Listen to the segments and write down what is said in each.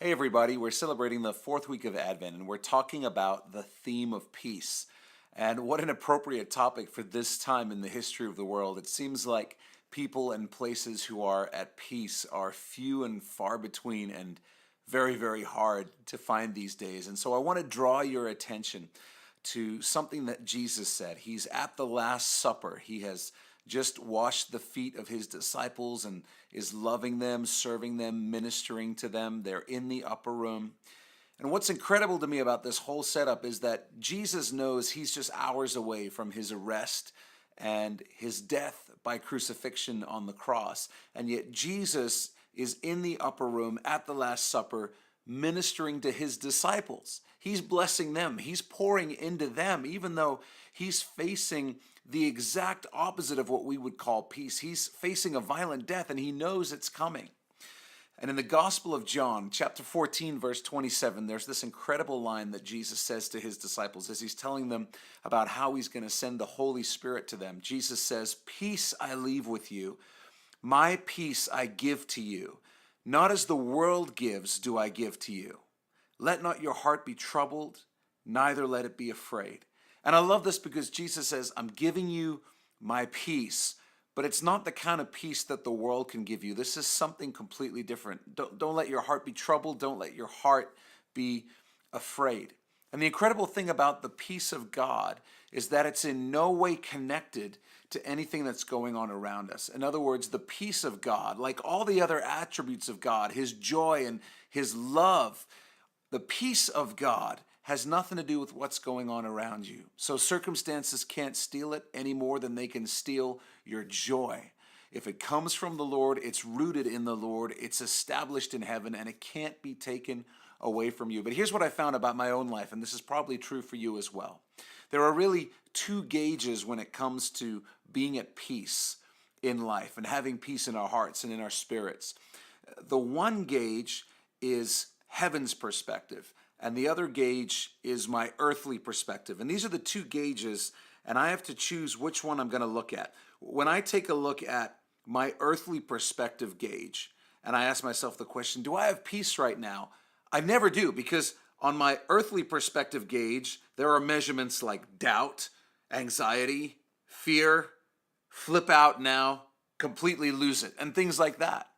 Hey, everybody, we're celebrating the fourth week of Advent and we're talking about the theme of peace. And what an appropriate topic for this time in the history of the world. It seems like people and places who are at peace are few and far between and very, very hard to find these days. And so I want to draw your attention to something that Jesus said. He's at the Last Supper. He has just washed the feet of his disciples and is loving them, serving them, ministering to them. They're in the upper room. And what's incredible to me about this whole setup is that Jesus knows he's just hours away from his arrest and his death by crucifixion on the cross. And yet Jesus is in the upper room at the Last Supper ministering to his disciples. He's blessing them. He's pouring into them, even though he's facing the exact opposite of what we would call peace. He's facing a violent death and he knows it's coming. And in the Gospel of John, chapter 14, verse 27, there's this incredible line that Jesus says to his disciples as he's telling them about how he's going to send the Holy Spirit to them. Jesus says, "Peace I leave with you, my peace I give to you. Not as the world gives do I give to you. Let not your heart be troubled, neither let it be afraid." And I love this because Jesus says, I'm giving you my peace, but it's not the kind of peace that the world can give you. This is something completely different. Don't let your heart be troubled. Don't let your heart be afraid. And the incredible thing about the peace of God is that it's in no way connected to anything that's going on around us. In other words, the peace of God, like all the other attributes of God, his joy and his love, the peace of God has nothing to do with what's going on around you. So circumstances can't steal it any more than they can steal your joy. If it comes from the Lord, it's rooted in the Lord, it's established in heaven, and it can't be taken away from you. But here's what I found about my own life, and this is probably true for you as well. There are really two gauges when it comes to being at peace in life and having peace in our hearts and in our spirits. The one gauge is heaven's perspective, and the other gauge is my earthly perspective. And these are the two gauges, and I have to choose which one I'm going to look at. When I take a look at my earthly perspective gauge, and I ask myself the question, do I have peace right now? I never do, because on my earthly perspective gauge, there are measurements like doubt, anxiety, fear, flip out now, completely lose it, and things like that.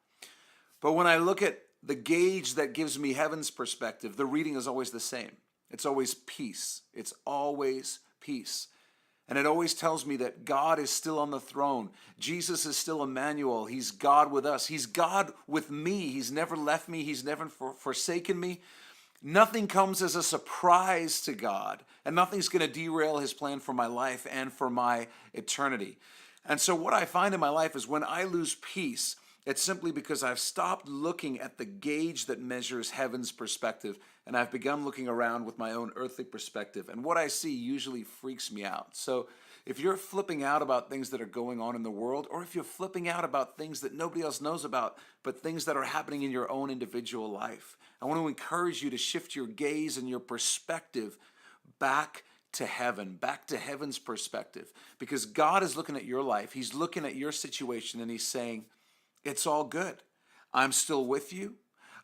But when I look at the gauge that gives me heaven's perspective, the reading is always the same. It's always peace. It's always peace. And it always tells me that God is still on the throne. Jesus is still Emmanuel. He's God with us. He's God with me. He's never left me. He's never forsaken me. Nothing comes as a surprise to God, and nothing's going to derail his plan for my life and for my eternity. And so what I find in my life is when I lose peace, it's simply because I've stopped looking at the gauge that measures heaven's perspective, and I've begun looking around with my own earthly perspective. And what I see usually freaks me out. So if you're flipping out about things that are going on in the world, or if you're flipping out about things that nobody else knows about, but things that are happening in your own individual life, I want to encourage you to shift your gaze and your perspective back to heaven, back to heaven's perspective. Because God is looking at your life. He's looking at your situation, and he's saying, it's all good. I'm still with you.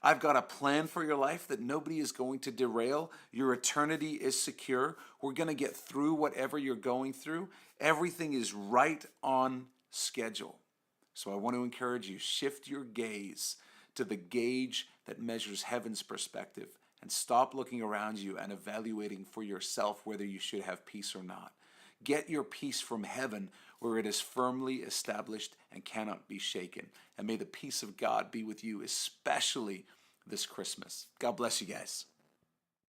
I've got a plan for your life that nobody is going to derail. Your eternity is secure. We're going to get through whatever you're going through. Everything is right on schedule. So I want to encourage you, shift your gaze to the gauge that measures heaven's perspective and stop looking around you and evaluating for yourself whether you should have peace or not. Get your peace from heaven where it is firmly established and cannot be shaken. And may the peace of God be with you, especially this Christmas. God bless you guys.